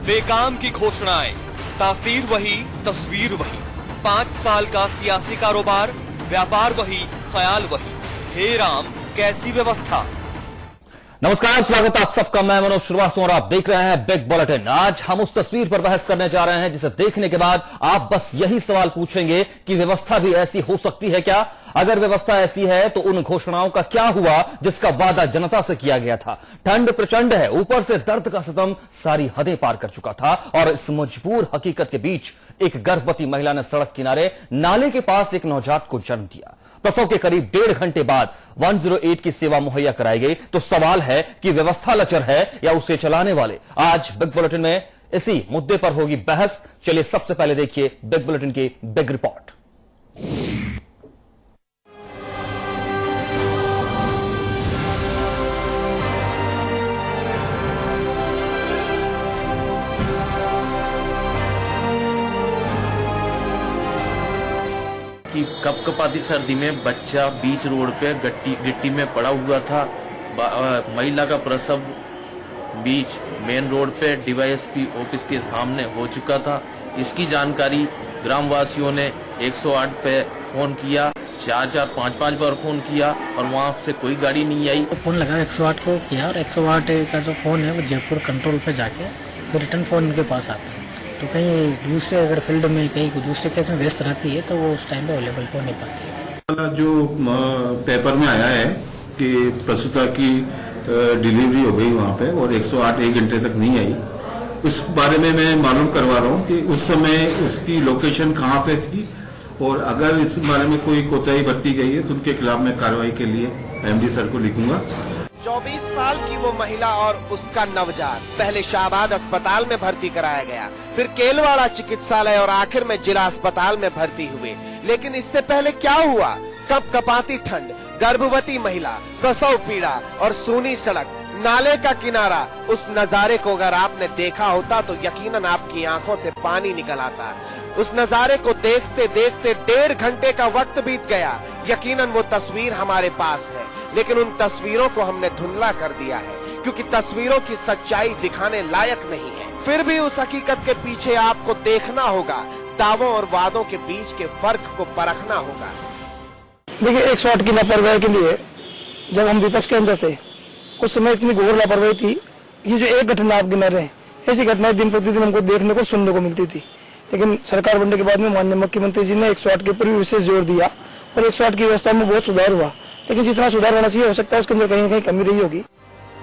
बेकाम की घोषणाएं, तासीर वही, तस्वीर वही। 5 साल का सियासी कारोबार, व्यापार वही, ख्याल वही। हे राम, कैसी व्यवस्था। नमस्कार, स्वागत है आप सबका। मैं मनोज श्रीवास्तव और आप देख रहे हैं बिग बुलेटिन। आज हम उस तस्वीर पर बहस करने जा रहे हैं जिसे देखने के बाद आप बस यही सवाल पूछेंगे कि व्यवस्था भी ऐसी हो सकती है क्या? अगर व्यवस्था ऐसी है तो उन घोषणाओं का क्या हुआ जिसका वादा जनता से किया गया था? ठंड प्रचंड है, ऊपर से दर्द का सितम सारी हदें पार कर चुका था और इस मजबूर हकीकत के बीच एक गर्भवती महिला ने सड़क किनारे नाले के पास एक नवजात को जन्म दिया। प्रसव के करीब 1.5 घंटे बाद 108 की सेवा मुहैया कराई गई। तो सवाल है कि व्यवस्था लचर है या उसे चलाने वाले। आज बिग बुलेटिन में इसी मुद्दे पर होगी बहस। चलिए सबसे पहले देखिए बिग बुलेटिन की बिग रिपोर्ट। कि कपकपाती सर्दी में बच्चा बीच रोड पे गिट्टी में पड़ा हुआ था। महिला का प्रसव बीच मेन रोड पे डीवाईएसपी ऑफिस के सामने हो चुका था। इसकी जानकारी ग्रामवासियों ने 108 पे फोन किया, 4-5 बार फोन किया और वहाँ से कोई गाड़ी नहीं आई। फोन लगा 108 को किया और 108 का जो फोन है वो जयपुर कंट्रोल पे जाके वो रिटर्न फोन उनके पास आता है। तो कहीं दूसरे अगर फील्ड में कहीं दूसरे केस में व्यस्त रहती है तो वो उस टाइम पे अवेलेबल हो नहीं पाती। जो पेपर में आया है कि प्रसूता की डिलीवरी हो गई वहाँ पे और 108 1 घंटे तक नहीं आई, उस बारे में मैं मालूम करवा रहा हूँ कि उस समय उसकी लोकेशन कहाँ पे थी और अगर इस बारे में कोई कोताही बरती गई है तो उनके खिलाफ मैं कार्रवाई के लिए एमडी सर को लिखूंगा। 24 साल की वो महिला और उसका नवजात पहले शाहबाद अस्पताल में भर्ती कराया गया, फिर केलवाड़ा चिकित्सालय और आखिर में जिला अस्पताल में भर्ती हुए। लेकिन इससे पहले क्या हुआ? कपकपाती ठंड, गर्भवती महिला, प्रसव पीड़ा और सूनी सड़क, नाले का किनारा। उस नजारे को अगर आपने देखा होता तो यकीनन आपकी आंखों से पानी निकल आता। उस नजारे को देखते देखते 1.5 घंटे का वक्त बीत गया। यकीनन वो तस्वीर हमारे पास है, लेकिन उन तस्वीरों को हमने धुंधला कर दिया है क्योंकि तस्वीरों की सच्चाई दिखाने लायक नहीं है। फिर भी उस हकीकत के पीछे आपको देखना होगा, दावों और वादों के बीच के फर्क को परखना होगा। देखिए, 108 की लापरवाही के लिए जब हम विपक्ष के अंदर थे उस समय इतनी घोर लापरवाही थी। ये जो एक घटना आप गिना रहे हैं, ऐसी घटनाएं दिन प्रतिदिन हमको देखने को सुनने को मिलती थी। लेकिन सरकार बनने के बाद में माननीय मुख्यमंत्री जी ने 108 के ऊपर भी विशेष जोर दिया और 108 की व्यवस्था में बहुत सुधार हुआ। लेकिन जितना सुधार होना चाहिए हो सकता है उसके अंदर कहीं न कहीं कमी रही होगी।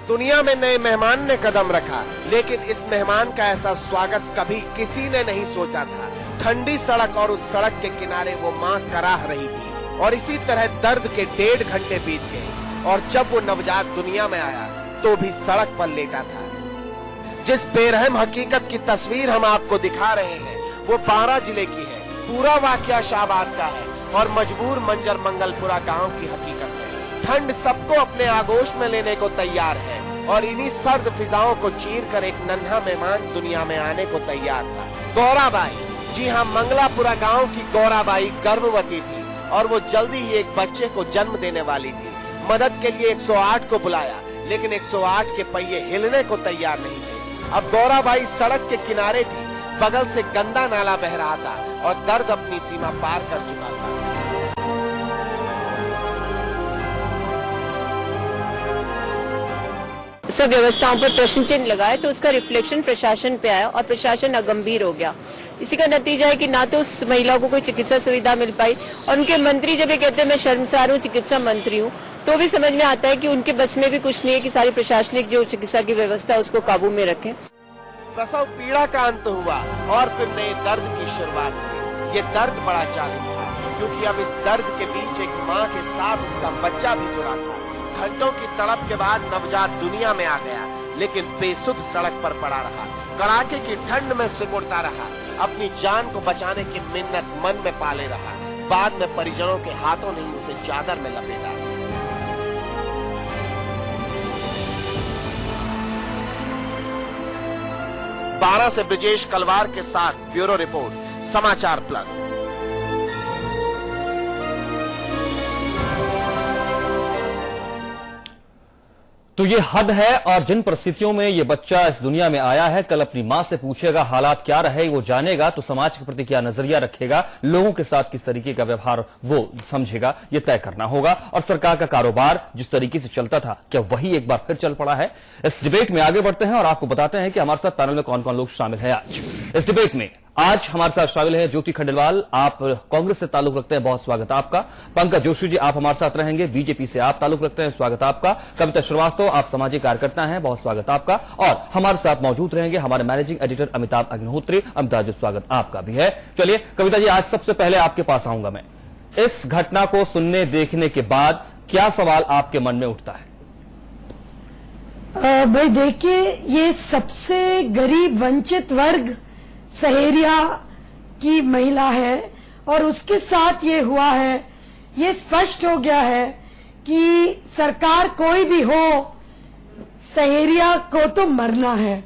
दुनिया में नए मेहमान ने कदम रखा, लेकिन इस मेहमान का ऐसा स्वागत कभी किसी ने नहीं सोचा था। ठंडी सड़क और उस सड़क के किनारे वो माँ कराह रही थी और इसी तरह दर्द के 1.5 घंटे बीत गए और जब वो नवजात दुनिया में आया तो भी सड़क पर लेटा था। जिस बेरहम हकीकत की तस्वीर हम आपको दिखा रहे हैं वो 12 जिले की है। पूरा वाकया शाहबाद का है और मजबूर मंजर मंगलपुरा गांव की हकीकत है। ठंड सबको अपने आगोश में लेने को तैयार है और इन्हीं सर्द फिजाओं को चीर कर एक नन्हा मेहमान दुनिया में आने को तैयार था। गौराबाई, जी हाँ, मंगलापुरा गांव की गौराबाई गर्भवती थी और वो जल्दी ही एक बच्चे को जन्म देने वाली थी। मदद के लिए 108 को बुलाया, लेकिन 108 के पहिए हिलने को तैयार नहीं थे। अब गौराबाई सड़क के किनारे थी, बगल से गंदा नाला बह रहा था और दर्द अपनी सीमा पार कर चुका था। सब व्यवस्थाओं पर प्रश्न चिन्ह लगाए तो उसका रिफ्लेक्शन प्रशासन पे आया और प्रशासन अगंभीर हो गया। इसी का नतीजा है कि ना तो उस महिला को कोई चिकित्सा सुविधा मिल पाई और उनके मंत्री जब ये कहते हैं मैं शर्मसार हूँ, चिकित्सा मंत्री हूँ, तो भी समझ में आता है कि उनके बस में भी कुछ नहीं है कि सारी प्रशासनिक जो चिकित्सा की व्यवस्था है उसको काबू में रखें। प्रसव पीड़ा का अंत हुआ और फिर नए दर्द की शुरुआत हुई। ये दर्द बड़ा जालिम था क्योंकि अब इस दर्द के बीच एक माँ के साथ उसका बच्चा भी जुड़ा था। घंटों की तड़प के बाद नवजात दुनिया में आ गया, लेकिन बेसुध सड़क पर पड़ा रहा। कड़ाके की ठंड में सिकुड़ता रहा, अपनी जान को बचाने की मिन्नत मन में पाले रहा। बाद में परिजनों के हाथों ने उसे चादर में लपेटा। 12 से ब्रिजेश कलवार के साथ ब्यूरो रिपोर्ट, समाचार प्लस। तो ये हद है। और जिन परिस्थितियों में ये बच्चा इस दुनिया में आया है, कल अपनी मां से पूछेगा हालात क्या रहे, वो जानेगा तो समाज के प्रति क्या नजरिया रखेगा, लोगों के साथ किस तरीके का व्यवहार वो समझेगा, ये तय करना होगा। और सरकार का कारोबार जिस तरीके से चलता था, क्या वही एक बार फिर चल पड़ा है? इस डिबेट में आगे बढ़ते हैं और आपको बताते हैं कि हमारे साथ पैनल में कौन कौन लोग शामिल है। आज इस डिबेट में आज हमारे साथ शामिल है ज्योति खंडेलवाल, आप कांग्रेस से ताल्लुक रखते हैं, बहुत स्वागत आपका। पंकज जोशी जी, आप हमारे साथ रहेंगे, बीजेपी से आप ताल्लुक रखते हैं, स्वागत आपका। कविता श्रीवास्तव, आप सामाजिक कार्यकर्ता हैं, बहुत स्वागत आपका। और हमारे साथ मौजूद रहेंगे हमारे मैनेजिंग एडिटर अमिताभ अग्निहोत्री। अमिताभ जी, स्वागत आपका भी है। चलिए कविता जी, आज सबसे पहले आपके पास आऊंगा मैं। इस घटना को सुनने देखने के बाद क्या सवाल आपके मन में उठता है? भाई देखिए, ये सबसे गरीब वंचित वर्ग सहेरिया की महिला है और उसके साथ ये हुआ है। ये स्पष्ट हो गया है कि सरकार कोई भी हो, सहेरिया को तो मरना है।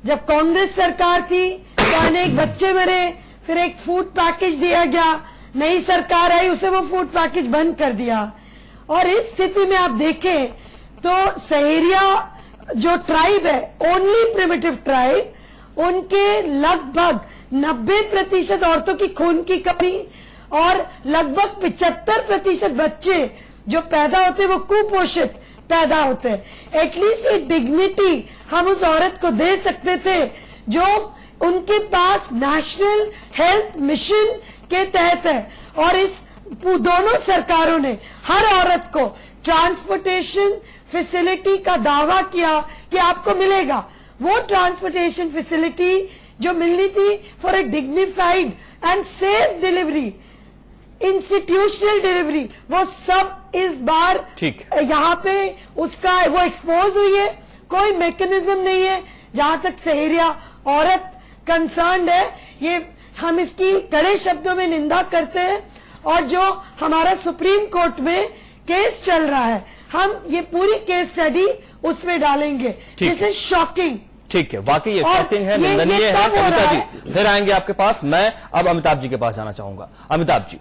जब कांग्रेस सरकार थी तो अनेक बच्चे मरे, फिर एक फूड पैकेज दिया गया, नई सरकार आई उसे वो फूड पैकेज बंद कर दिया। और इस स्थिति में आप देखें तो सहेरिया जो ट्राइब है, ओनली प्रिमिटिव ट्राइब, उनके लगभग 90% औरतों की खून की कमी और लगभग 75% बच्चे जो पैदा होते हैं वो कुपोषित पैदा होते हैं। एटलीस्ट ये डिग्निटी हम उस औरत को दे सकते थे जो उनके पास नेशनल हेल्थ मिशन के तहत है। और इस दोनों सरकारों ने हर औरत को ट्रांसपोर्टेशन फैसिलिटी का दावा किया कि आपको मिलेगा। वो ट्रांसपोर्टेशन फैसिलिटी जो मिलनी थी for a dignified and safe delivery, institutional delivery, वो सब इस बार यहाँ पे उसका वो एक्सपोज हुई है। कोई मैकेनिज्म नहीं है जहां तक सहेरिया औरत कंसर्न्ड है। ये हम इसकी कड़े शब्दों में निंदा करते हैं। और जो हमारा सुप्रीम कोर्ट में केस चल रहा है, हम ये पूरी केस स्टडी उसमें डालेंगे। This is shocking. ठीक है, वाकई ये शॉकिंग है, निंदनीय है। कविता जी, फिर आएंगे आपके पास। मैं अब अमिताभ जी के पास जाना चाहूंगा। अमिताभ जी,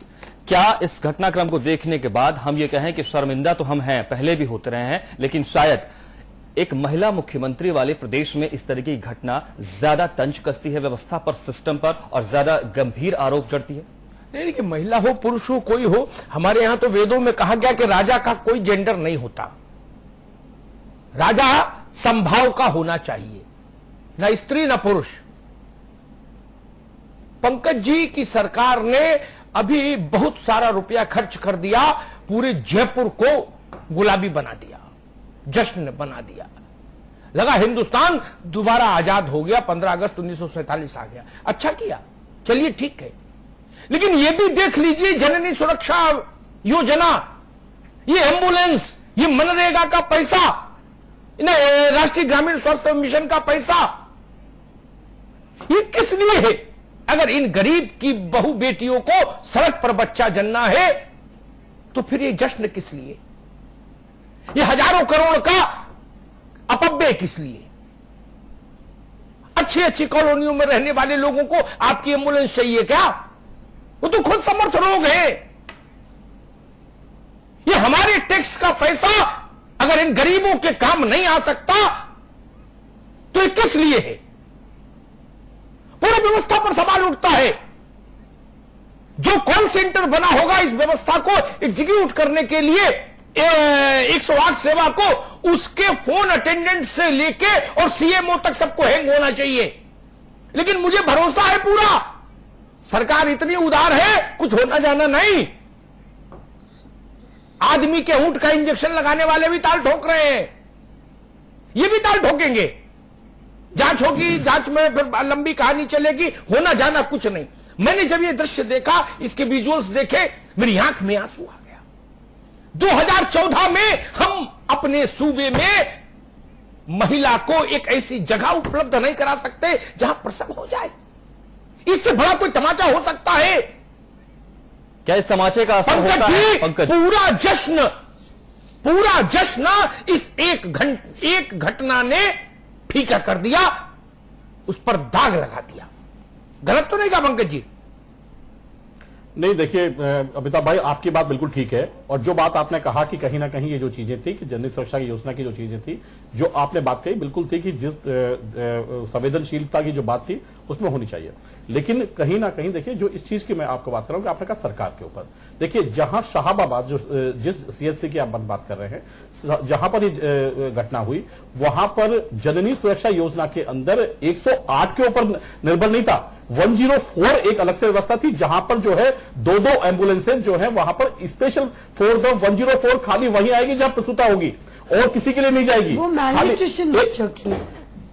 क्या इस घटनाक्रम को देखने के बाद हम ये कहें कि शर्मिंदा तो हम हैं, पहले भी होते रहे हैं, लेकिन शायद एक महिला मुख्यमंत्री वाले प्रदेश में इस तरह की घटना ज्यादा तंज कसती है व्यवस्था पर, सिस्टम पर, और ज्यादा गंभीर आरोप जड़ती है? नहीं, कि महिला हो पुरुष हो कोई हो, हमारे यहां तो वेदों में कहा गया कि राजा का कोई जेंडर नहीं होता। राजा संभाव का होना चाहिए, ना स्त्री ना पुरुष। पंकज जी की सरकार ने अभी बहुत सारा रुपया खर्च कर दिया, पूरे जयपुर को गुलाबी बना दिया, जश्न बना दिया। लगा हिंदुस्तान दोबारा आजाद हो गया, 15 अगस्त 1947 आ गया। अच्छा किया, चलिए ठीक है। लेकिन यह भी देख लीजिए, जननी सुरक्षा योजना, ये एम्बुलेंस, ये मनरेगा का पैसा, राष्ट्रीय ग्रामीण स्वास्थ्य मिशन का पैसा, ये किस लिए है? अगर इन गरीब की बहु बेटियों को सड़क पर बच्चा जन्ना है तो फिर ये जश्न किस लिए? ये हजारों करोड़ का अपव्यय किस लिए? अच्छी अच्छी कॉलोनियों में रहने वाले लोगों को आपकी एम्बुलेंस चाहिए क्या? वो तो खुद समर्थ लोग हैं। ये हमारे टैक्स का पैसा अगर इन गरीबों के काम नहीं आ सकता तो ये किस लिए है? पूरी व्यवस्था पर सवाल उठता है। जो कॉल सेंटर बना होगा इस व्यवस्था को एग्जीक्यूट करने के लिए 108 सेवा को, उसके फोन अटेंडेंट से लेके और सीएमओ तक सबको हैंग होना चाहिए। लेकिन मुझे भरोसा है पूरा, सरकार इतनी उदार है, कुछ होना जाना नहीं। आदमी के ऊंट का इंजेक्शन लगाने वाले भी ताल ठोक रहे हैं, ये भी ताल ठोकेंगे। जांच होगी, जांच में फिर लंबी कहानी चलेगी, होना जाना कुछ नहीं। मैंने जब ये दृश्य देखा, इसके विजुअल्स देखे, मेरी आंख में आंसू आ गया। 2014 में हम अपने सूबे में महिला को एक ऐसी जगह उपलब्ध नहीं करा सकते जहां प्रसव हो जाए। इससे बड़ा कोई तमाचा हो सकता है क्या? इस तमाचे का असर होता है? पंकज, पूरा जश्न इस एक घटना ने फीका कर दिया, उस पर दाग लगा दिया। गलत तो नहीं कहा पंकज जी? नहीं, देखिए अमिताभ भाई, आपकी बात बिल्कुल ठीक है। और जो बात आपने कहा कि कहीं ना कहीं ये जो चीजें थी कि जननी सुरक्षा की योजना की जो चीजें थी, जो आपने बात कही बिल्कुल थी कि जिस संवेदनशीलता की जो बात थी उसमें होनी चाहिए। लेकिन कहीं ना कहीं देखिए, जो इस चीज की मैं आपको बात कर रहा हूं कि आपने कहा सरकार के ऊपर, देखिए जहां शाहाबाद जो जिस सीएचसी की आप बात कर रहे हैं, जहां पर ये घटना हुई वहां पर जननी सुरक्षा योजना के अंदर 108 के ऊपर निर्भर नहीं था, 104 एक अलग से व्यवस्था थी, जहां पर जो है दो एम्बुलेंसेज जो है वहां पर स्पेशल फॉर द 104 खाली वहीं आएगी जहां प्रसूता होगी और किसी के लिए नहीं जाएगी। वो मैल्यूट्रिशन बच्चों के लिए।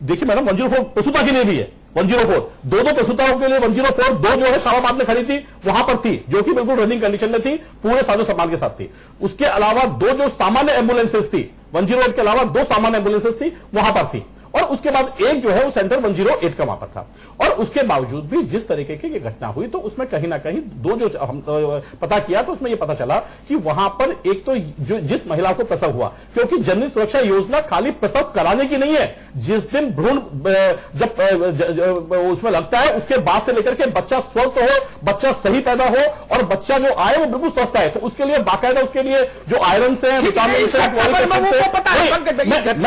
देखिए मैडम, 104 प्रसूता के लिए भी है, 104 दो प्रसूताओं के लिए 104 दो जो है शाहाबाद में खड़ी थी वहां पर थी, जो कि बिल्कुल रनिंग कंडीशन में थी, पूरे साजो सामान के साथ थी। उसके अलावा दो जो सामान्य एम्बुलेंसेज थी, 108 के अलावा दो सामान्य एम्बुलेंसेज थी वहां पर थी, और उसके बाद एक जो है वो सेंटर 108 का वहां पर था। और उसके बावजूद भी जिस तरीके की घटना हुई तो उसमें कहीं ना कहीं दो जो हम पता किया तो उसमें यह पता चला कि वहां पर एक तो जो जिस महिला को प्रसव हुआ, क्योंकि जननी सुरक्षा योजना खाली प्रसव कराने की नहीं है, जिस दिन भ्रूण जब उसमें लगता है उसके बाद से लेकर के बच्चा स्वस्थ हो, बच्चा सही पैदा हो और बच्चा जो आए वो बिल्कुल स्वस्थ आए, तो उसके लिए बाकायदा उसके लिए जो आयरन से विटामिन से मैं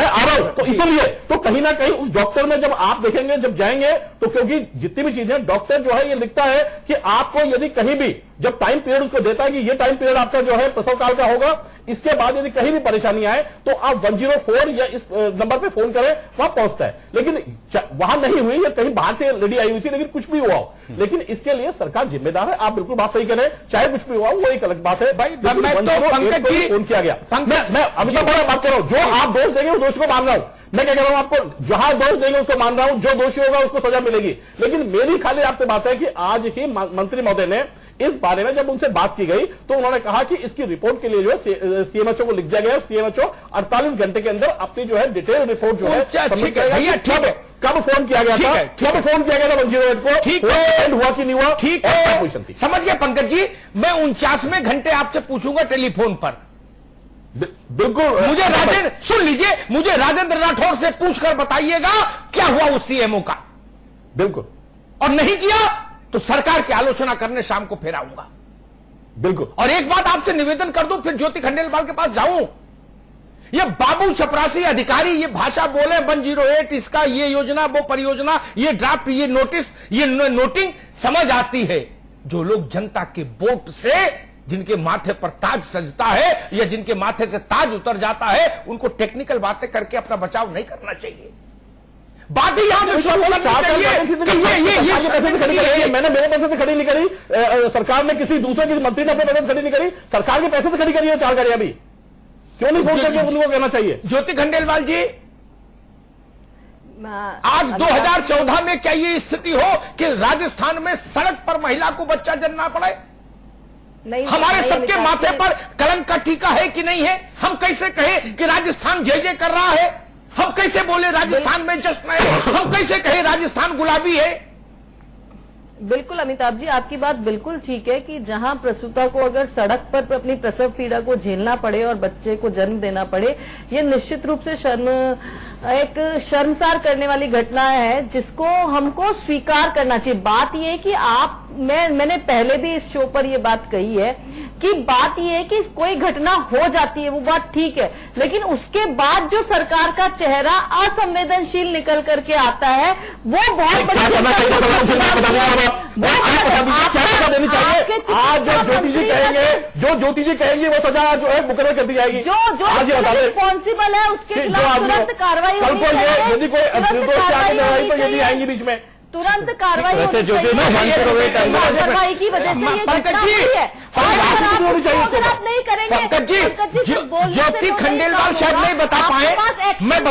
आ रहा हूं, तो इसलिए तो कहीं ना कहीं उस डॉक्टर में जब आप देखेंगे, जब जाएंगे तो, क्योंकि जितनी भी चीजें डॉक्टर जो है ये लिखता है कि आपको यदि कहीं भी जब टाइम पीरियड उसको देता है कि ये टाइम पीरियड आपका जो है प्रसव काल का होगा, इसके बाद यदि कहीं भी परेशानी आए तो आप 104 या इस नंबर पे फोन करें, वहां पहुंचता है। लेकिन वहां नहीं हुई या कहीं बाहर से लेडी आई हुई थी, लेकिन कुछ भी हुआ हो, लेकिन इसके लिए सरकार जिम्मेदार है। आप बिल्कुल बात सही करें, चाहे कुछ भी हुआ वो एक अलग बात है भाई। मैं तो पंकज जी फोन किया गया, मैं अभी तक बात कर रहा हूं, जो आप दोष देंगे उस दोष को मान रहा हूं, मैं क्या कह रहा हूं आपको, जहां दोष देंगे उसको मान रहा हूं, जो दोषी होगा उसको सजा मिलेगी। लेकिन मेरी खाली आपसे बात है कि आज ही मंत्री महोदय ने इस बारे में जब उनसे बात की गई तो उन्होंने कहा कि इसकी रिपोर्ट के लिए जो है सीएमएचओ को लिख दिया गया, सीएमएचओ 48 घंटे के अंदर अपनी जो है डिटेल रिपोर्ट जो है ठीक है भैया, ठीक है, कब फोन किया गया था, कब फोन किया गया था 108 को, ठीक है, हुआ कि नहीं हुआ, ठीक है, समझ गया पंकज जी। मैं 49वें घंटे आपसे पूछूंगा टेलीफोन पर, बिल्कुल। मुझे राजेंद्र सुन लीजिए, मुझे राजेंद्र राठौर से पूछकर बताइएगा क्या हुआ उस सीएमओ का, बिल्कुल, और नहीं किया तो सरकार की आलोचना करने शाम को फिर आऊंगा, बिल्कुल। और एक बात आपसे निवेदन कर दूं, फिर ज्योति खंडेलवाल के पास जाऊं, ये बाबू चपरासी अधिकारी ये भाषा बोले 108 इसका, ये योजना, वो परियोजना, ये ड्राफ्ट, ये नोटिस, ये नोटिंग, समझ आती है जो लोग जनता के वोट से जिनके माथे पर ताज सजता है या जिनके माथे से ताज उतर जाता है, उनको टेक्निकल बातें करके अपना बचाव नहीं करना चाहिए। बात ही यहां से शुरू करनी चाहिए मैंने मेरे पैसे से खड़ी नहीं करी, सरकार ने किसी दूसरे की मंत्री ने अपने पैसे से खड़ी नहीं करी, सरकार के पैसे से खड़ी करी है 4 गाड़ियां भी, क्यों नहीं फोन करके उनको कहना चाहिए। ज्योति खंडेलवाल जी, आज 2014 में क्या ये स्थिति हो कि राजस्थान में सड़क पर महिला को बच्चा जन्मना पड़े? नहीं, हमारे सबके माथे पर कलंक का टीका है कि नहीं है? हम कैसे कहें कि राजस्थान जय जय कर रहा है? हम कैसे बोले राजस्थान में जश्न है? हम कैसे कहें राजस्थान गुलाबी है? बिल्कुल अमिताभ जी, आपकी बात बिल्कुल ठीक है कि जहां प्रसूता को अगर सड़क पर अपनी प्रसव पीड़ा को झेलना पड़े और बच्चे को जन्म देना पड़े, ये निश्चित रूप से एक शर्मसार करने वाली घटना है, जिसको हमको स्वीकार करना चाहिए। बात ये है कि मैंने पहले भी इस शो पर ये बात कही है कि बात ये है कि कोई घटना हो जाती है, वो बात ठीक है, लेकिन उसके बाद जो सरकार का चेहरा असंवेदनशील निकल करके आता है, वो बहुत बड़ी आज जो ज्योति जी कहेंगे वो सजा जो है मुकर्रर कर दी जाएगी। जो रिस्पॉन्सिबल है उसके खिलाफ तुरंत कार्रवाई होनी चाहिए। यदि कोई तो यदि आएंगी बीच में तुरंत कार्रवाई कार्रवाई की वजह से ये घटना हुई है। अगर आप नहीं करेंगे, पंकज जी, ज्योति खंडेलवाल शायद नहीं बता पाए, मैं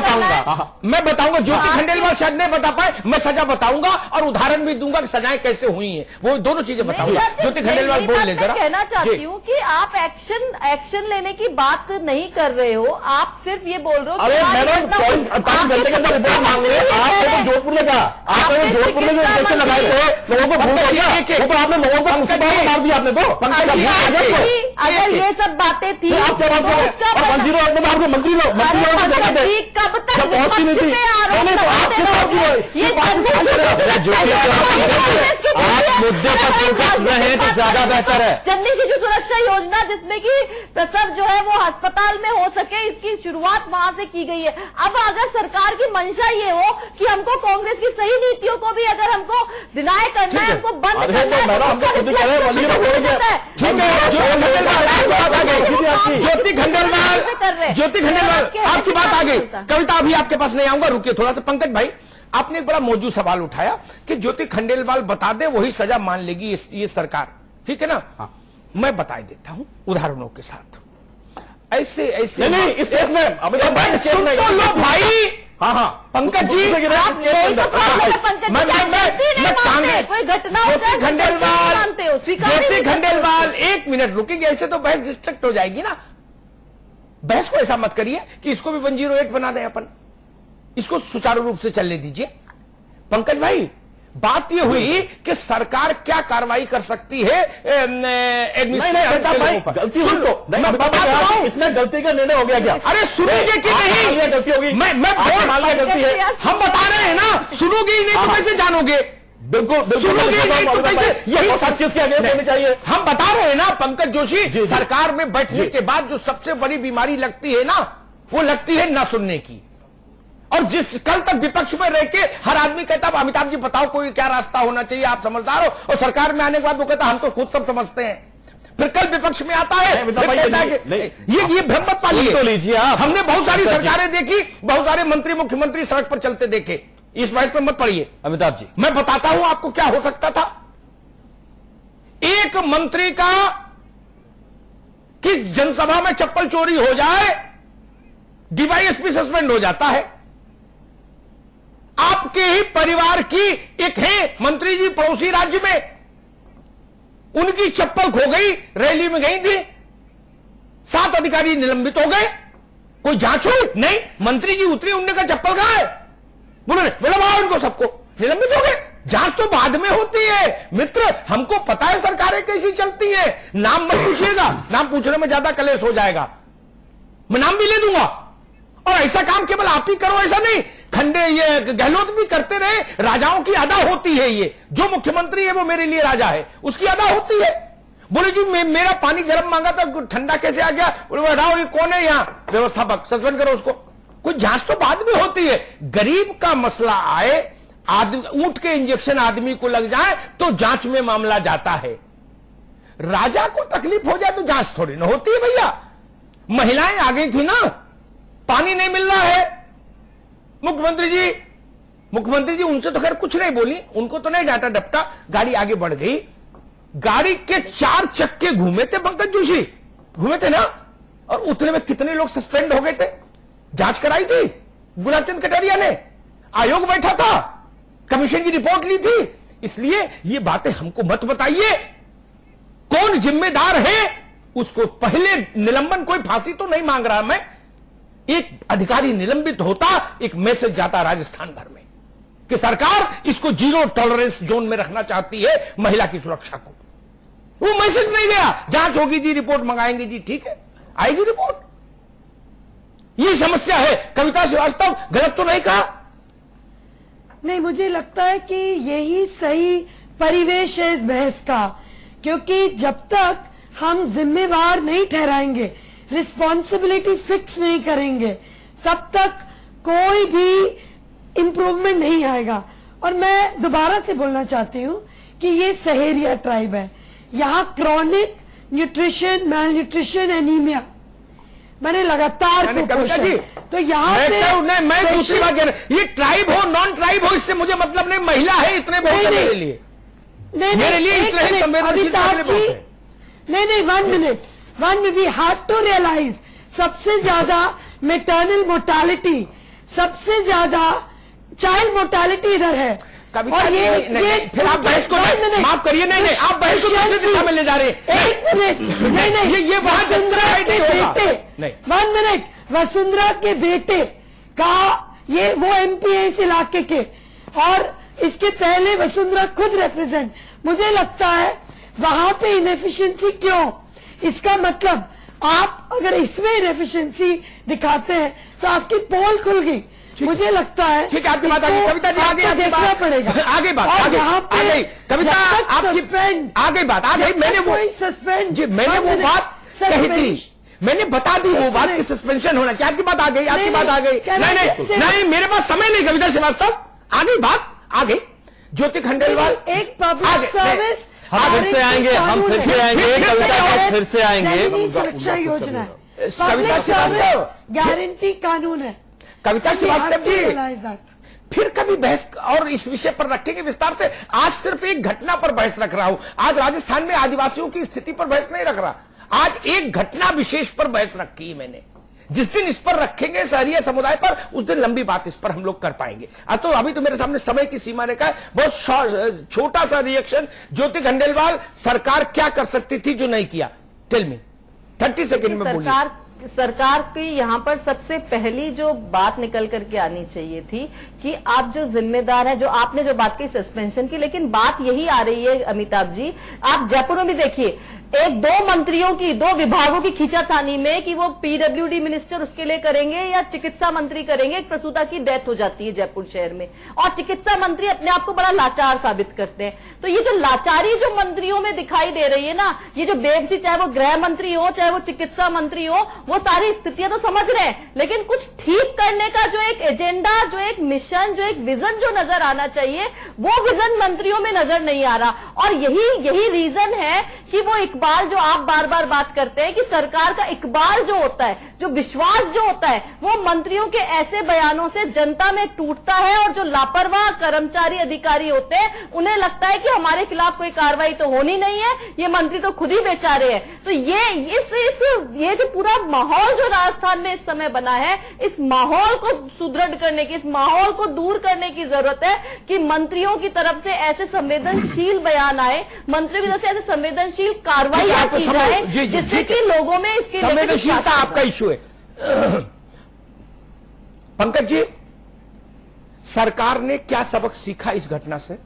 बताऊंगा ज्योति खंडेलवाल शायद नहीं बता पाए, मैं सजा बताऊंगा और उदाहरण भी दूंगा कि सजाएं कैसे हुई हैं, वो दोनों चीजें बताऊंगा। ज्योति खंडेलवाल बोल ले जरा। कहना चाहती हूँ कि आप एक्शन लेने की बात नहीं कर रहे हो, आप सिर्फ ये बोल रहे हो। अरे मैडम 48 घंटे के अंदर रिपोर्ट मांग रहे हैं, आपने तो जोधपुर में कहा, आपने जोधपुर में जो इंजेक्शन लगाए थे लोगों को भूल गया, वो तो आपने लोगों को मार दिया आपने तो। अगर ये सब बातें थी आप क्या बात कर रहे हैं? 108 में आपके मंत्री लोग कब तक तक पहुंचती नहीं थी। नहीं तो आपके साथ क्यों है? ये आप मुद्दे पर फोकस रहें तो ज्यादा बेहतर है। जननी शिशु सुरक्षा योजना जिसमें कि प्रसव जो है वो अस्पताल में हो सके, इसकी शुरुआत वहां से की गई है। अब अगर सरकार की मंशा ये हो कि हमको कांग्रेस की सही नीतियों को भी अगर हमको डिनाई करना है, हमको बंद करना है, ज्योति खंडेलवाल आपकी बात आ गई। कविता अभी आपके पास नहीं आऊंगा, रुकिए थोड़ा सा। पंकज भाई, आपने एक बड़ा मौजूद सवाल उठाया कि ज्योति खंडेलवाल बता दे वही सजा मान लेगी ये सरकार, ठीक है ना? हाँ। मैं बता देता हूं उदाहरणों के साथ। ऐसे नहीं इस केस में अभी सुन तो लो भाई। हाँ हाँ पंकज जी, ज्योति खंडेलवाल एक मिनट रुकेंगे, ऐसे तो बहस डिस्ट्रैक्ट हो जाएगी ना। बहस को ऐसा मत करिए कि इसको भी 108 बना दें अपन, इसको सुचारू रूप से चलने दीजिए। पंकज भाई, बात यह हुई कि सरकार क्या कार्रवाई कर सकती है गलती हुई तो मैं बता रहा हूं, इसमें गलती का निर्णय हो गया क्या? अरे सुनोगे कि नहीं? गलती होगी, मैं गलती है, हम बता रहे हैं ना। सुनोगे ही नहीं तो कैसे जानोगे? बिल्कुल सुनोगे ही नहीं तो कैसे? यही सच किसके आगे होनी चाहिए? हम बता रहे हैं ना पंकज जोशी, सरकार में बैठने के बाद जो सबसे बड़ी बीमारी लगती है ना, वो लगती है ना सुनने की। और जिस कल तक विपक्ष में रह के हर आदमी कहता अमिताभ जी बताओ कोई क्या रास्ता होना चाहिए, आप समझदार हो, और सरकार में आने के बाद वो कहता हम तो खुद सब समझते हैं। फिर कल विपक्ष में आता है, ये भ्रम मत पालिए। तो लीजिए आप, हमने बहुत सारी सरकारें देखी, बहुत सारे मंत्री मुख्यमंत्री सड़क पर चलते देखे, इस बात पर मत पड़िए। अमिताभ जी, मैं बताता हूं आपको क्या हो सकता था। एक मंत्री का कि जनसभा में चप्पल चोरी हो जाए, डीवाईएसपी सस्पेंड हो जाता है। आपके ही परिवार की एक है मंत्री जी पड़ोसी राज्य में, उनकी चप्पल खो गई, रैली में गई थी, 7 अधिकारी निलंबित हो गए। कोई जांच हुई? नहीं। मंत्री जी उतरी, उनने कहा चप्पल कहां है? बोला भाव उनको सबको निलंबित हो गए। जांच तो बाद में होती है मित्र, हमको पता है सरकारें कैसी चलती है। नाम मत पूछिएगा, नाम पूछने में ज्यादा कलेश हो जाएगा, मैं नाम भी ले दूंगा। और ऐसा काम केवल आप ही करो ऐसा नहीं, ये गहलोत भी करते रहे। राजाओं की अदा होती है, ये जो मुख्यमंत्री है वो मेरे लिए राजा है, उसकी अदा होती है। बोले जी मेरा पानी गर्म मांगा था, ठंडा कैसे आ गया? बोले राव ये कौन है यहाँ व्यवस्थापक, सस्पेंड करो उसको। कोई जांच तो बाद में होती है। गरीब का मसला आए, ऊंट के इंजेक्शन आदमी को लग जाए तो जांच में मामला जाता है। राजा को तकलीफ हो जाए तो जांच थोड़ी ना होती है भैया। महिलाएं आ गई थी ना, पानी नहीं मिल रहा है, मुख्यमंत्री जी उनसे तो खैर कुछ नहीं बोली, उनको तो नहीं डांटा डपटा, गाड़ी आगे बढ़ गई। गाड़ी के 4 चक्के घूमे थे पंकज जोशी, घूमे थे ना, और उतने में कितने लोग सस्पेंड हो गए थे? जांच कराई थी गुलाब चंद कटारिया ने, आयोग बैठा था, कमीशन की रिपोर्ट ली थी। इसलिए ये बातें हमको मत बताइए। कौन जिम्मेदार है उसको पहले निलंबन, कोई फांसी तो नहीं मांग रहा मैं, एक अधिकारी निलंबित होता, एक मैसेज जाता राजस्थान भर में कि सरकार इसको 0 टॉलरेंस जोन में रखना चाहती है महिला की सुरक्षा को। वो मैसेज नहीं गया, जांच होगी जी, रिपोर्ट मंगाएंगे जी, ठीक है आएगी रिपोर्ट। ये समस्या है। कविता श्रीवास्तव, गलत तो नहीं कहा? नहीं, मुझे लगता है कि यही सही परिवेश है इस बहस का, क्योंकि जब तक हम जिम्मेवार नहीं ठहराएंगे, रिस्पॉन्सिबिलिटी फिक्स नहीं करेंगे, तब तक कोई भी इम्प्रूवमेंट नहीं आएगा। और मैं दोबारा से बोलना चाहती हूँ कि ये सहेरिया ट्राइब है, यहाँ क्रॉनिक न्यूट्रिशन, मैलन्यूट्रिशन, एनीमिया, मैंने लगातार कुपोषण, तो यहाँ पे मैं दूसरी बात कह रहा, ये ट्राइब हो नॉन ट्राइब हो इससे मुझे मतलब नहीं, महिला है इतने बहुत मेरे लिए, मेरे लिए अमिताभ जी, नहीं 1 minute, we have to realise सबसे ज्यादा मेटर्नल मोर्टालिटी, सबसे ज्यादा चाइल्ड मोर्टालिटी इधर है। और ये फिर आप बहस को माफ करिए, नहीं आप बहस को दूसरी दिशा में ले जा रहे हैं। 1 मिनट, नहीं ये वसुंधरा के बेटे, 1 मिनट, वसुंधरा के बेटे का, ये वो MP है इस इलाके के, और इसके पहले वसुंधरा खुद रिप्रेजेंट, मुझे लगता है वहां पे इनएफिशिएंसी क्यों? इसका मतलब आप अगर इसमें इनएफिशिएंसी दिखाते हैं तो आपकी पोल खुल गई। मुझे लगता है ठीक है, आपकी बात आगे। कविता जी आगे देखना पड़ेगा, आगे बात आगे कविता आपकी आगे बात आ गई। मैंने वो सस्पेंड जी मैंने वो बात कही थी, मैंने बता दी वो बात कि सस्पेंशन होना चाहिए। आपकी बात आ गई, आपकी बात आ गई। नहीं मेरे पास समय नहीं कविता श्रीवास्तव, आ गई बात, आ गई। ज्योति खंडेलवाल एक पब्लिक सर्विस, हम फिर से आएंगे, हम फिर से आएंगे, फिर से आएंगे। सुरक्षा योजना है, कविता श्रीवास्तव गारंटी कानून है। कविता श्रीवास्तव जी फिर कभी बहस और इस विषय पर रखेंगे विस्तार से। आज सिर्फ एक घटना पर बहस रख रहा हूं। आज राजस्थान में आदिवासियों की स्थिति पर बहस नहीं रख रहा, आज एक घटना विशेष पर बहस रखी है मैंने। जिस दिन इस पर रखेंगे सहरिया समुदाय पर, उस दिन लंबी बात इस पर हम लोग कर पाएंगे। तो अभी तो मेरे सामने समय की सीमा रेखा है। बहुत छोटा सा रिएक्शन, ज्योति खंडेलवाल, सरकार क्या कर सकती थी जो नहीं किया? टेल मी, 30 सेकेंड में बोलिए। सरकार की यहाँ पर सबसे पहली जो बात निकल करके आनी चाहिए थी कि आप जो जिम्मेदार हैं, जो आपने जो बात की सस्पेंशन की, लेकिन बात यही आ रही है अमिताभ जी, आप जयपुर में भी देखिए, एक दो मंत्रियों की, दो विभागों की खींचातानी में कि वो पीडब्ल्यूडी मिनिस्टर उसके लिए करेंगे या चिकित्सा मंत्री करेंगे। एक प्रसूता की डेथ हो जाती है जयपुर शहर में, और चिकित्सा मंत्री अपने आप को बड़ा लाचार साबित करते हैं। तो ये जो लाचारी जो मंत्रियों में दिखाई दे रही है ना, ये जो बेबसी, चाहे वो गृह मंत्री हो चाहे वो चिकित्सा मंत्री हो, वो सारी स्थितियां तो समझ रहे हैं, लेकिन कुछ ठीक करने का जो एक एजेंडा, जो एक मिशन, जो एक विजन जो नजर आना चाहिए, वो विजन मंत्रियों में नजर नहीं आ रहा। और यही रीजन है कि वो इकबाल जो आप बार बार बात करते हैं कि सरकार का इकबाल जो होता है, जो विश्वास जो होता है, वो मंत्रियों के ऐसे बयानों से जनता में टूटता है। और जो लापरवाह कर्मचारी अधिकारी होते हैं, उन्हें लगता है कि हमारे खिलाफ कोई कार्रवाई तो होनी नहीं है, ये मंत्री तो खुद ही बेचारे हैं। तो ये जो पूरा माहौल जो राजस्थान में इस समय बना है, इस माहौल को सुदृढ़ करने की, इस माहौल को दूर करने की जरूरत है कि मंत्रियों की तरफ से ऐसे संवेदनशील बयान आए, मंत्रियों की तरफ से ऐसे संवेदनशील कार्रवाई की जाए, जिससे कि लोगों में इसकी संवेदनशीलता आपका इश्यू है। पंकज जी, सरकार ने क्या सबक सीखा इस घटना से?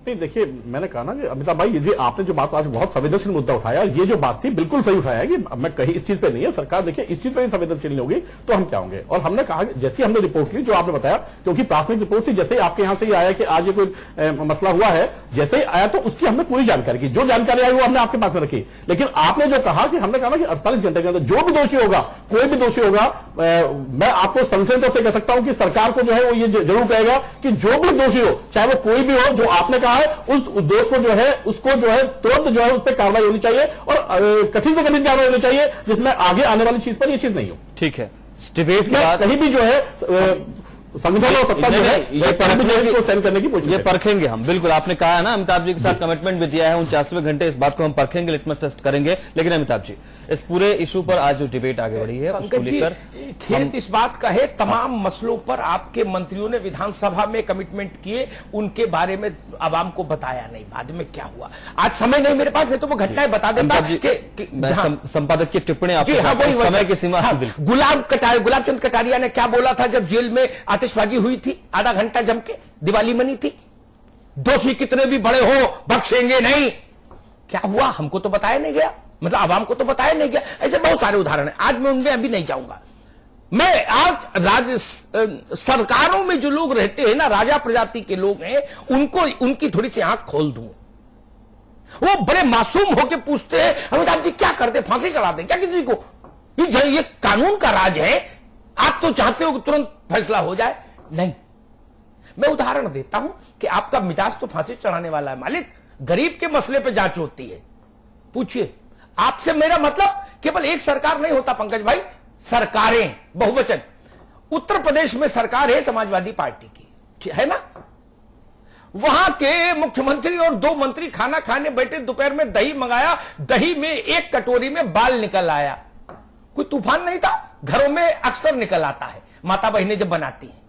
नहीं देखिए, मैंने कहा ना कि अमिताभ भाई, यदि आपने जो बात आज बहुत संवेदनशील मुद्दा उठाया, ये जो बात थी बिल्कुल सही उठाया है कि मैं कहीं इस चीज पे नहीं है, सरकार देखिए इस चीज पे संवेदनशील नहीं होगी तो हम क्या होंगे। और हमने कहा जैसे हमने रिपोर्ट ली, जो आपने बताया, क्योंकि प्राथमिक रिपोर्ट थी, जैसे आपके यहां से ही आया कि आज ये कोई मसला हुआ है, जैसे ही आया तो उसकी हमने पूरी जानकारी की, जो जानकारी आई वो हमने आपके पास में रखी। लेकिन आपने जो कहा कि हमने कहा ना कि 48 घंटे के अंदर जो भी दोषी होगा, कोई भी दोषी होगा, मैं आपको संशय से कह सकता हूं कि सरकार को जो है वो ये जरूर कहेगा कि जो भी दोषी हो, चाहे वो कोई भी हो, जो आपने कहा है उस दोष को जो है, उसको जो है तुरंत जो है उस पर कार्रवाई होनी चाहिए और कठिन से कठिन कार्रवाई होनी चाहिए, जिसमें आगे आने वाली चीज पर ये चीज नहीं हो। ठीक है, डिबेट के बाद कहीं भी जो है संविधान और सत्ता जो है ये सेंड करने की कोशिश, ये परखेंगे हम। बिल्कुल आपने कहा है ना, अमिताभ जी के साथ कमिटमेंट भी दिया है, 49वें घंटे इस बात को हम परखेंगे, लिटमस टेस्ट करेंगे। लेकिन अमिताभ जी, इस पूरे इशू पर आज जो डिबेट आगे बढ़ी है उसको लेकर खेत इस बात का है, तमाम मसलों पर आपके मंत्रियों ने विधानसभा में कमिटमेंट किए, उनके बारे में आवाम को बताया नहीं, बाद में क्या हुआ आज समय नहीं मेरे पास, नहीं तो वो घटनाएं बता देता। संपादक की टिप्पणी आपको समय की सीमा। गुलाबचंद कटारिया ने क्या बोला था जब जेल में आतिशबाजी हुई थी, आधा घंटा जम के दिवाली मनी थी, दोषी कितने भी बड़े हो बख्शेंगे नहीं। क्या हुआ हमको तो बताया नहीं गया, मतलब आवाम को तो बताया नहीं गया। ऐसे बहुत सारे उदाहरण हैं, आज मैं उनमें अभी नहीं जाऊंगा। मैं आज सरकारों में जो लोग रहते हैं ना, राजा प्रजाति के लोग हैं, उनको उनकी थोड़ी सी आंख खोल दूं। वो बड़े मासूम होकर पूछते हैं, अमिताभ जी क्या करते, फांसी चढ़ा दें क्या किसी को? ये कानून का राज है, आप तो चाहते हो कि तुरंत फैसला हो जाए। नहीं, मैं उदाहरण देता हूं कि आपका मिजाज तो फांसी चढ़ाने वाला है मालिक, गरीब के मसले पे जांच होती है। पूछिए, आपसे मेरा मतलब केवल एक सरकार नहीं होता पंकज भाई, सरकारें बहुवचन। उत्तर प्रदेश में सरकार है समाजवादी पार्टी की, है ना, वहां के मुख्यमंत्री और 2 मंत्री खाना खाने बैठे, दोपहर में दही मंगाया, दही में एक कटोरी में बाल निकल आया। कोई तूफान नहीं था, घरों में अक्सर निकल आता है, माता बहनें जब बनाती हैं,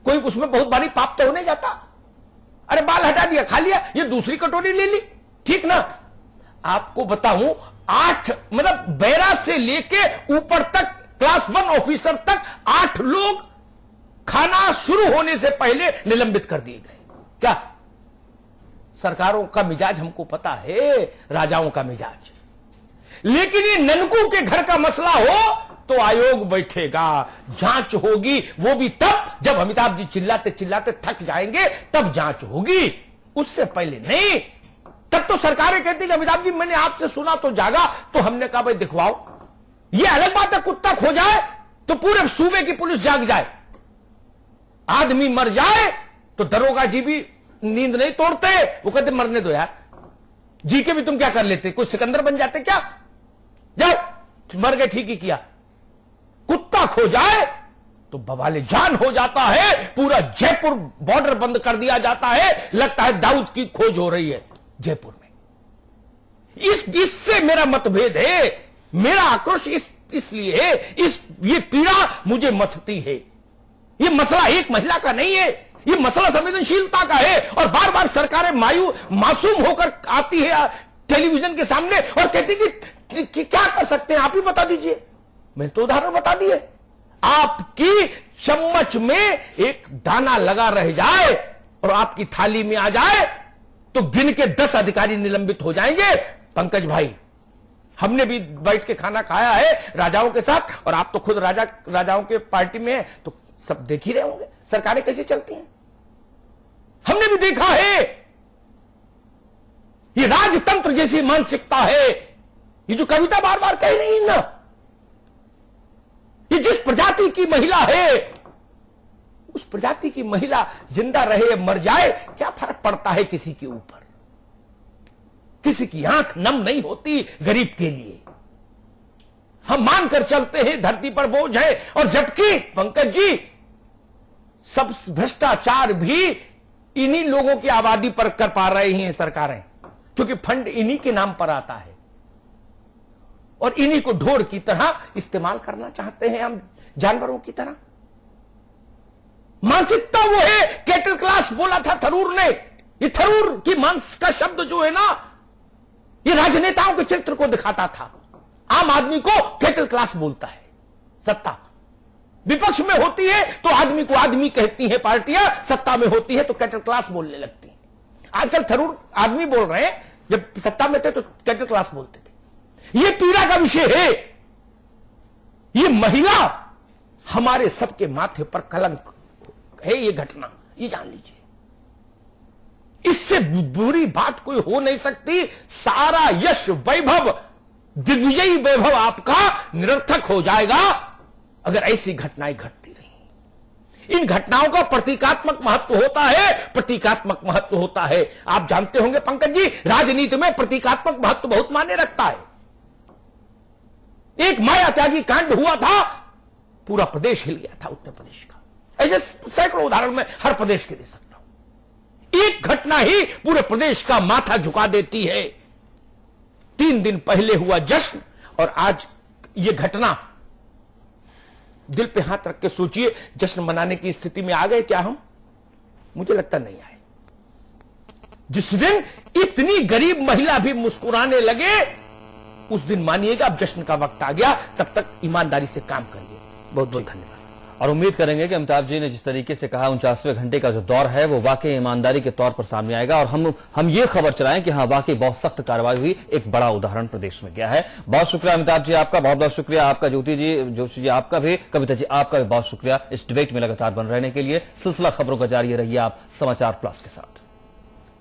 कोई उसमें बहुत भारी पाप तो होने जाता। अरे बाल हटा दिया, खा लिया, ये दूसरी कटोरी ले ली, ठीक ना। आपको बताऊं, 8 मतलब बैरा से लेके ऊपर तक, क्लास 1 ऑफिसर तक 8 लोग खाना शुरू होने से पहले निलंबित कर दिए गए। क्या सरकारों का मिजाज हमको पता है, राजाओं का मिजाज। लेकिन ये ननकू के घर का मसला हो तो आयोग बैठेगा, जांच होगी, वो भी तब जब अमिताभ जी चिल्लाते चिल्लाते थक जाएंगे, तब जांच होगी, उससे पहले नहीं। तब तो सरकारें कहती कि अमिताभ जी मैंने आपसे सुना तो जागा, तो हमने कहा भाई दिखवाओ। ये अलग बात है कुत्ता खो जाए तो पूरे सूबे की पुलिस जाग जाए, आदमी मर जाए तो दरोगा जी भी नींद नहीं तोड़ते, वो कहते मरने दो यार, जी के भी तुम क्या कर लेते, कुछ सिकंदर बन जाते क्या, जाओ मर गए ठीक ही किया। कुत्ता खो जाए तो बवाले जान हो जाता है, पूरा जयपुर बॉर्डर बंद कर दिया जाता है, लगता है दाऊद की खोज हो रही है जयपुर में। इससे मेरा मतभेद है, मेरा आक्रोश इसलिए है, ये पीड़ा मुझे मथती है। ये मसला एक महिला का नहीं है, ये मसला संवेदनशीलता का है। और बार बार सरकारें मासूम होकर आती है टेलीविजन के सामने और कहती कि क्या कर सकते हैं, आप ही बता दीजिए। मैंने तो उदाहरण बता दिए। आपकी चम्मच में एक दाना लगा रह जाए और आपकी थाली में आ जाए तो गिन के 10 अधिकारी निलंबित हो जाएंगे। पंकज भाई, हमने भी बैठ के खाना खाया है राजाओं के साथ, और आप तो खुद राजाओं के पार्टी में हैं, तो सब देख ही रहे होंगे सरकारें कैसे चलती हैं। हमने भी देखा है, ये राजतंत्र जैसी मानसिकता है। ये जो कविता बार बार कह रही है ना, ये जिस प्रजाति की महिला है, उस प्रजाति की महिला जिंदा रहे मर जाए क्या फर्क पड़ता है किसी के ऊपर। किसी की आंख नम नहीं होती गरीब के लिए। हम मानकर चलते हैं धरती पर बोझ है, और जबकि पंकज जी सब भ्रष्टाचार भी इन्हीं लोगों की आबादी पर कर पा रही हैं सरकारें, क्योंकि फंड इन्हीं के नाम पर आता है और इन्हीं को ढोर की तरह इस्तेमाल करना चाहते हैं हम जानवरों की तरह। मानसिकता वो है, कैटल क्लास बोला था थरूर ने। ये थरूर की मांस का शब्द जो है ना, ये राजनेताओं के चरित्र को दिखाता था। आम आदमी को कैटल क्लास बोलता है सत्ता। विपक्ष में होती है तो आदमी को आदमी कहती है पार्टियां, सत्ता में होती है तो कैटल क्लास बोलने लगती है। आजकल थरूर आदमी बोल रहे हैं, जब सत्ता में थे तो कैटल क्लास बोलते थे। यह पीड़ा का विषय है। ये महिला हमारे सबके माथे पर कलंक है। ये घटना, ये जान लीजिए, इससे बुरी बात कोई हो नहीं सकती। सारा यश वैभव, दिग्विजयी वैभव आपका निरर्थक हो जाएगा अगर ऐसी घटनाएं घटती रही। इन घटनाओं का प्रतीकात्मक महत्व होता है, प्रतीकात्मक महत्व होता है। आप जानते होंगे पंकज जी, राजनीति में प्रतीकात्मक महत्व बहुत मायने रखता है। एक माया त्यागी कांड हुआ था, पूरा प्रदेश हिल गया था उत्तर प्रदेश का। ऐसे सैकड़ों उदाहरण में हर प्रदेश के दे सकता हूं। एक घटना ही पूरे प्रदेश का माथा झुका देती है। 3 दिन पहले हुआ जश्न और आज यह घटना। दिल पे हाथ रख के सोचिए, जश्न मनाने की स्थिति में आ गए क्या हम? मुझे लगता नहीं आए। जिस दिन इतनी गरीब महिला भी मुस्कुराने लगे, उस दिन मानिएगा अब जश्न का वक्त आ गया। तब तक ईमानदारी से काम करिए। बहुत बहुत धन्यवाद। और उम्मीद करेंगे कि अमिताभ जी ने जिस तरीके से कहा 49वें घंटे का जो दौर है वो वाकई ईमानदारी के तौर पर सामने आएगा और हम ये खबर चलाएं कि हाँ वाकई बहुत सख्त कार्रवाई हुई। एक बड़ा उदाहरण प्रदेश में गया है। बहुत शुक्रिया अमिताभ जी आपका, बहुत बहुत शुक्रिया आपका, ज्योति जी, जोशी जी आपका भी, कविता जी आपका भी बहुत शुक्रिया इस डिबेट में लगातार बन रहने के लिए। सिलसिला खबरों का जारी रहिए आप समाचार प्लस के साथ।